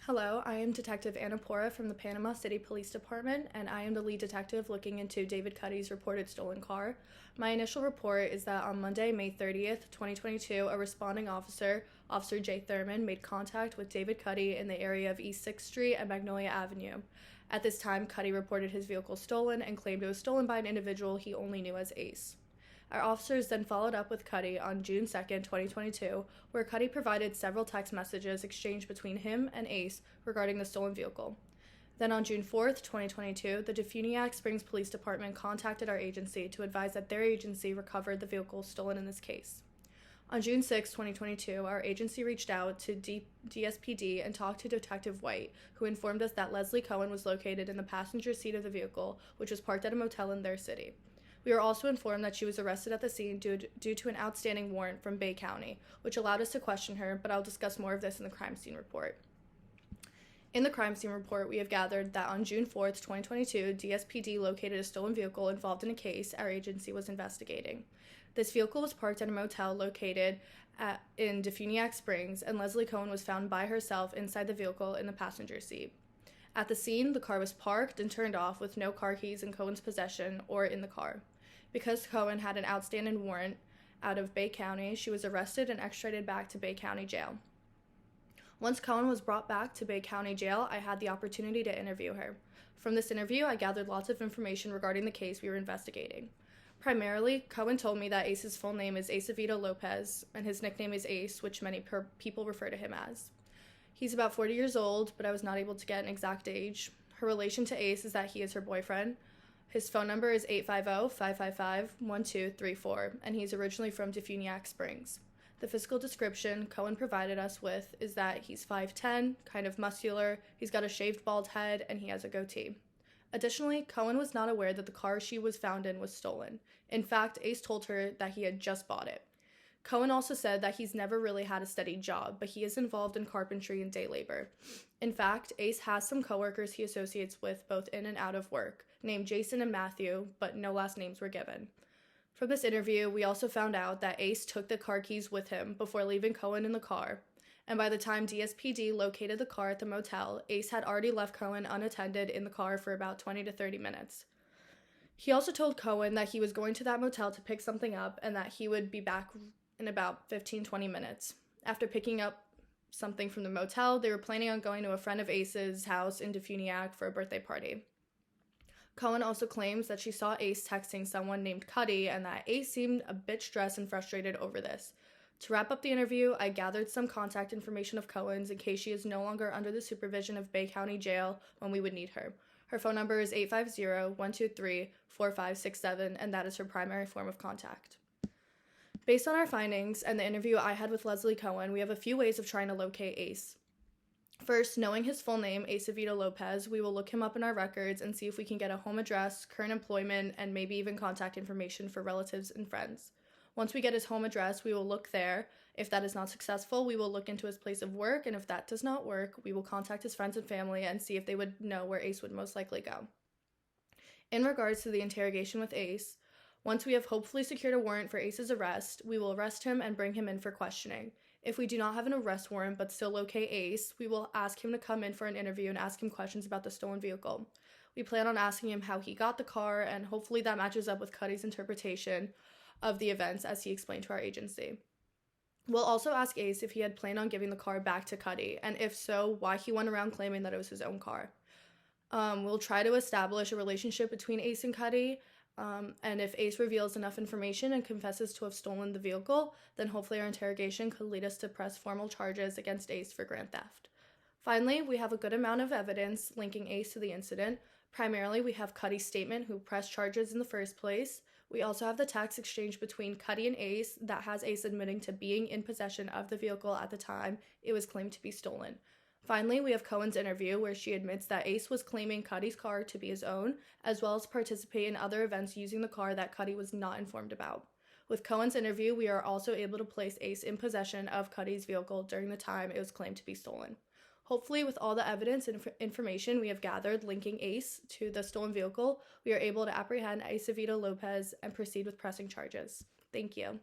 Hello, I am Detective Anna Porev from the Panama City Police Department, and I am the lead detective looking into David Cuddy's reported stolen car. My initial report is that on Monday, May 30th, 2022, a responding officer, Officer Jay Thurman, made contact with David Cuddy in the area of East 6th Street and Magnolia Avenue. At this time, Cuddy reported his vehicle stolen and claimed it was stolen by an individual he only knew as Ace. Our officers then followed up with Cuddy on June 2nd, 2022, where Cuddy provided several text messages exchanged between him and Ace regarding the stolen vehicle. Then on June 4th, 2022, the Defuniak Springs Police Department contacted our agency to advise that their agency recovered the vehicle stolen in this case. On June 6, 2022, our agency reached out to DSPD and talked to Detective White, who informed us that Leslie Cohen was located in the passenger seat of the vehicle, which was parked at a motel in their city. We were also informed that she was arrested at the scene due to an outstanding warrant from Bay County, which allowed us to question her, but I'll discuss more of this in the crime scene report. In the crime scene report, we have gathered that on June 4th, 2022, DSPD located a stolen vehicle involved in a case our agency was investigating. This vehicle was parked at a motel located in Defuniak Springs, and Leslie Cohen was found by herself inside the vehicle in the passenger seat. At the scene, the car was parked and turned off with no car keys in Cohen's possession or in the car. Because Cohen had an outstanding warrant out of Bay County, she was arrested and extradited back to Bay County Jail. Once Cohen was brought back to Bay County Jail, I had the opportunity to interview her. From this interview, I gathered lots of information regarding the case we were investigating. Primarily, Cohen told me that Ace's full name is Acevedo Lopez, and his nickname is Ace, which many people refer to him as. He's about 40 years old, but I was not able to get an exact age. Her relation to Ace is that he is her boyfriend. His phone number is 850-555-1234, and he's originally from Defuniak Springs. The physical description Cohen provided us with is that he's 5'10", kind of muscular, he's got a shaved bald head, and he has a goatee. Additionally, Cohen was not aware that the car she was found in was stolen. In fact, Ace told her that he had just bought it. Cohen also said that he's never really had a steady job, but he is involved in carpentry and day labor. In fact, Ace has some coworkers he associates with both in and out of work, named Jason and Matthew, but no last names were given. From this interview, we also found out that Ace took the car keys with him before leaving Cohen in the car, and by the time DSPD located the car at the motel, Ace had already left Cohen unattended in the car for about 20 to 30 minutes. He also told Cohen that he was going to that motel to pick something up and that he would be back in about 15-20 minutes. After picking up something from the motel, they were planning on going to a friend of Ace's house in Defuniak for a birthday party. Cohen also claims that she saw Ace texting someone named Cuddy and that Ace seemed a bit stressed and frustrated over this. To wrap up the interview, I gathered some contact information of Cohen's in case she is no longer under the supervision of Bay County Jail when we would need her. Her phone number is 850-123-4567, and that is her primary form of contact. Based on our findings and the interview I had with Leslie Cohen, we have a few ways of trying to locate Ace. First, knowing his full name, Acevedo Lopez, we will look him up in our records and see if we can get a home address, current employment, and maybe even contact information for relatives and friends. Once we get his home address, we will look there. If that is not successful, we will look into his place of work, and if that does not work, we will contact his friends and family and see if they would know where Ace would most likely go. In regards to the interrogation with Ace, once we have hopefully secured a warrant for Ace's arrest, we will arrest him and bring him in for questioning. If we do not have an arrest warrant but still locate Ace, we will ask him to come in for an interview and ask him questions about the stolen vehicle. We plan on asking him how he got the car, and hopefully that matches up with Cuddy's interpretation of the events as he explained to our agency. We'll also ask Ace if he had planned on giving the car back to Cuddy, and if so, why he went around claiming that it was his own car. We'll try to establish a relationship between Ace and Cuddy, and if Ace reveals enough information and confesses to have stolen the vehicle, then hopefully our interrogation could lead us to press formal charges against Ace for grand theft. Finally, we have a good amount of evidence linking Ace to the incident. Primarily, we have Cuddy's statement who pressed charges in the first place. We also have the text exchange between Cuddy and Ace that has Ace admitting to being in possession of the vehicle at the time it was claimed to be stolen. Finally, we have Cohen's interview where she admits that Ace was claiming Cuddy's car to be his own, as well as participate in other events using the car that Cuddy was not informed about. With Cohen's interview, we are also able to place Ace in possession of Cuddy's vehicle during the time it was claimed to be stolen. Hopefully, with all the evidence and information we have gathered linking Ace to the stolen vehicle, we are able to apprehend Acevedo Lopez and proceed with pressing charges. Thank you.